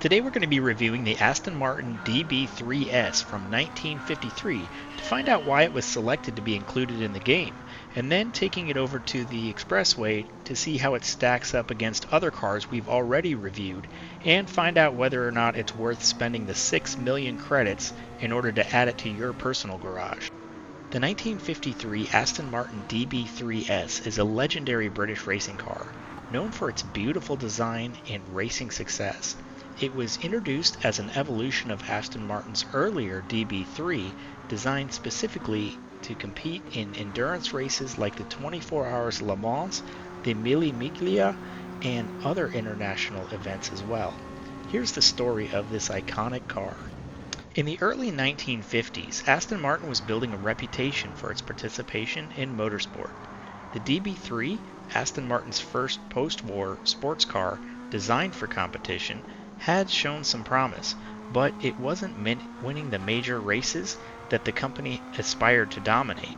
Today we're going to be reviewing the Aston Martin DB3S from 1953 to find out why it was selected to be included in the game, and then taking it over to the expressway to see how it stacks up against other cars we've already reviewed, and find out whether or not it's worth spending the 6 million credits in order to add it to your personal garage. The 1953 Aston Martin DB3S is a legendary British racing car, known for its beautiful design and racing success. It was introduced as an evolution of Aston Martin's earlier DB3, designed specifically to compete in endurance races like the 24 Hours Le Mans, the Mille Miglia, and other international events as well. Here's the story of this iconic car. In the early 1950s, Aston Martin was building a reputation for its participation in motorsport. The DB3, Aston Martin's first post-war sports car designed for competition, had shown some promise, but it wasn't winning the major races that the company aspired to dominate.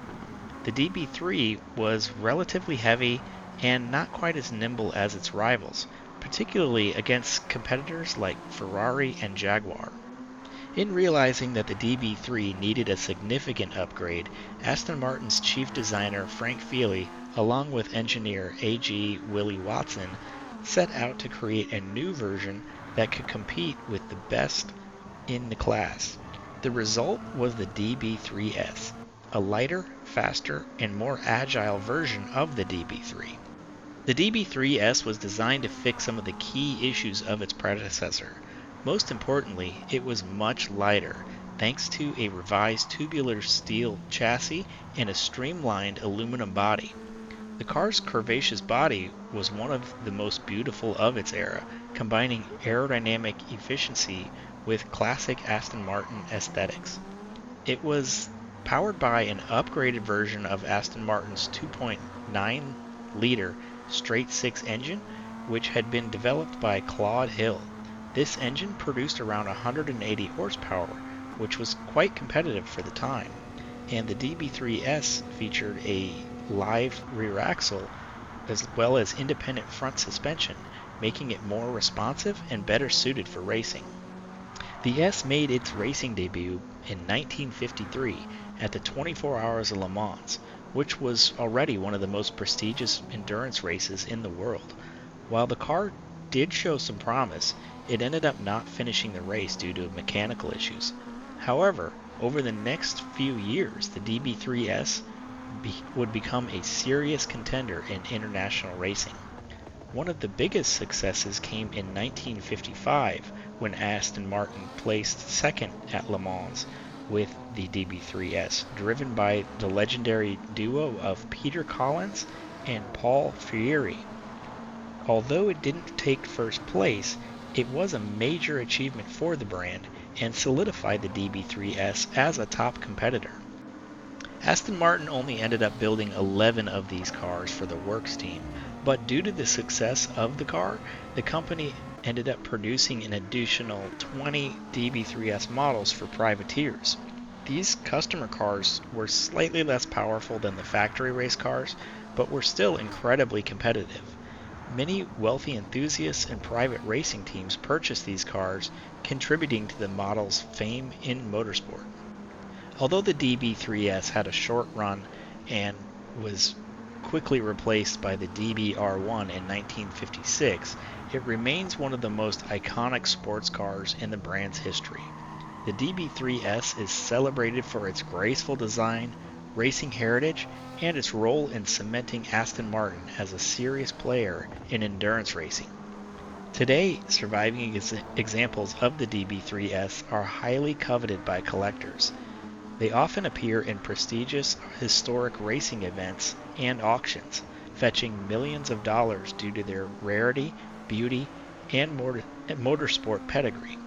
The DB3 was relatively heavy and not quite as nimble as its rivals, particularly against competitors like Ferrari and Jaguar. In realizing that the DB3 needed a significant upgrade, Aston Martin's chief designer Frank Feely, along with engineer A.G. Willie Watson, set out to create a new version that could compete with the best in the class. The result was the DB3S, a lighter, faster, and more agile version of the DB3. The DB3S was designed to fix some of the key issues of its predecessor. Most importantly, it was much lighter, thanks to a revised tubular steel chassis and a streamlined aluminum body. The car's curvaceous body was one of the most beautiful of its era, combining aerodynamic efficiency with classic Aston Martin aesthetics. It was powered by an upgraded version of Aston Martin's 2.9-liter straight-six engine, which had been developed by Claude Hill. This engine produced around 180 horsepower, which was quite competitive for the time, and the DB3S featured a live rear axle as well as independent front suspension, making it more responsive and better suited for racing. The S made its racing debut in 1953 at the 24 Hours of Le Mans, which was already one of the most prestigious endurance races in the world. While the car did show some promise, it ended up not finishing the race due to mechanical issues. However, over the next few years, the DB3S would become a serious contender in international racing. One of the biggest successes came in 1955 when Aston Martin placed second at Le Mans with the DB3S, driven by the legendary duo of Peter Collins and Paul Fieri. Although it didn't take first place, it was a major achievement for the brand and solidified the DB3S as a top competitor. Aston Martin only ended up building 11 of these cars for the works team, but due to the success of the car, the company ended up producing an additional 20 DB3S models for privateers. These customer cars were slightly less powerful than the factory race cars, but were still incredibly competitive. Many wealthy enthusiasts and private racing teams purchased these cars, contributing to the model's fame in motorsport. Although the DB3S had a short run and was quickly replaced by the DB-R1 in 1956, it remains one of the most iconic sports cars in the brand's history. The DB3S is celebrated for its graceful design, racing heritage, and its role in cementing Aston Martin as a serious player in endurance racing. Today, surviving examples of the DB3S are highly coveted by collectors. They often appear in prestigious historic racing events and auctions, fetching millions of dollars due to their rarity, beauty, and motorsport pedigree.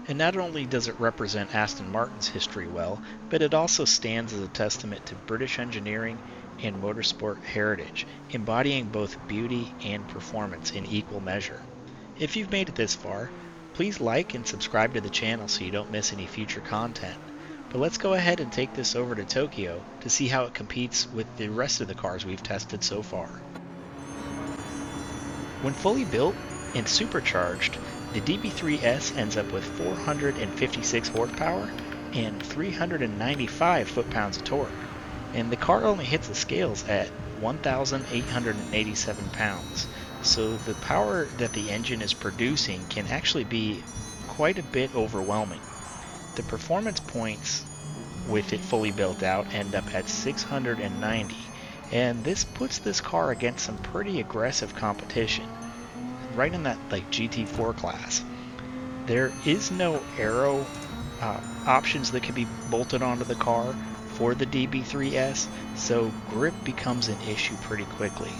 And not only does it represent Aston Martin's history well, but it also stands as a testament to British engineering and motorsport heritage, embodying both beauty and performance in equal measure. If you've made it this far, please like and subscribe to the channel so you don't miss any future content. But let's go ahead and take this over to Tokyo to see how it competes with the rest of the cars we've tested so far. When fully built and supercharged, The DB3S ends up with 456 horsepower and 395 foot-pounds of torque, and the car only hits the scales at 1,887 pounds, so the power that the engine is producing can actually be quite a bit overwhelming. The performance points with it fully built out end up at 690, and this puts this car against some pretty aggressive competition, right in that like GT4 class. There is no aero options that can be bolted onto the car for the DB3S, so grip becomes an issue pretty quickly.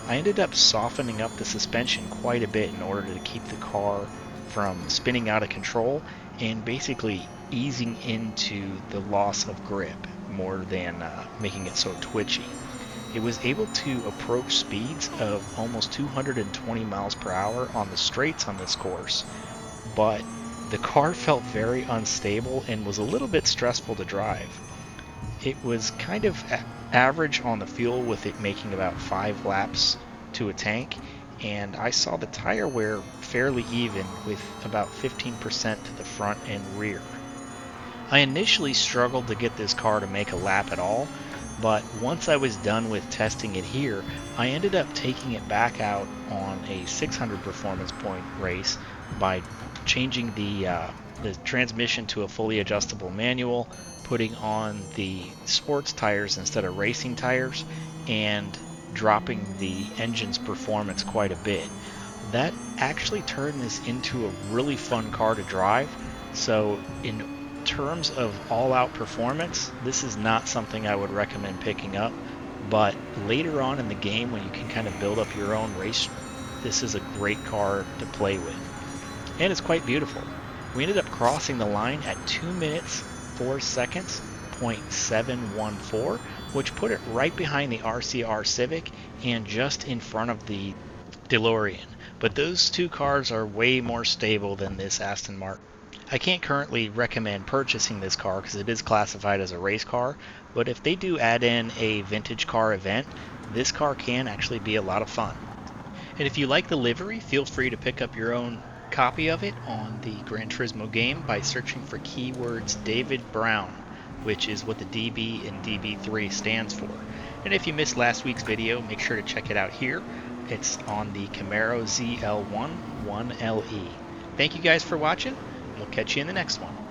I ended up softening up the suspension quite a bit in order to keep the car from spinning out of control and basically easing into the loss of grip more than making it so twitchy. It was able to approach speeds of almost 220 miles per hour on the straights on this course, but the car felt very unstable and was a little bit stressful to drive. It was kind of average on the fuel, with it making about 5 laps to a tank, and I saw the tire wear fairly even with about 15% to the front and rear. I initially struggled to get this car to make a lap at all, but once I was done with testing it here, I ended up taking it back out on a 600 performance point race by changing the transmission to a fully adjustable manual, putting on the sports tires instead of racing tires, and dropping the engine's performance quite a bit. That actually turned this into a really fun car to drive. So in terms of all-out performance, this is not something I would recommend picking up, but later on in the game when you can kind of build up your own race, this is a great car to play with. And it's quite beautiful. We ended up crossing the line at 2 minutes 4 seconds, .714, which put it right behind the RCR Civic and just in front of the DeLorean. But those two cars are way more stable than this Aston Martin. I can't currently recommend purchasing this car because it is classified as a race car, but if they do add in a vintage car event, this car can actually be a lot of fun. And if you like the livery, feel free to pick up your own copy of it on the Gran Turismo game by searching for keywords David Brown, which is what the DB in DB3 stands for. And if you missed last week's video, make sure to check it out here. It's on the Camaro ZL1 1LE. Thank you guys for watching. We'll catch you in the next one.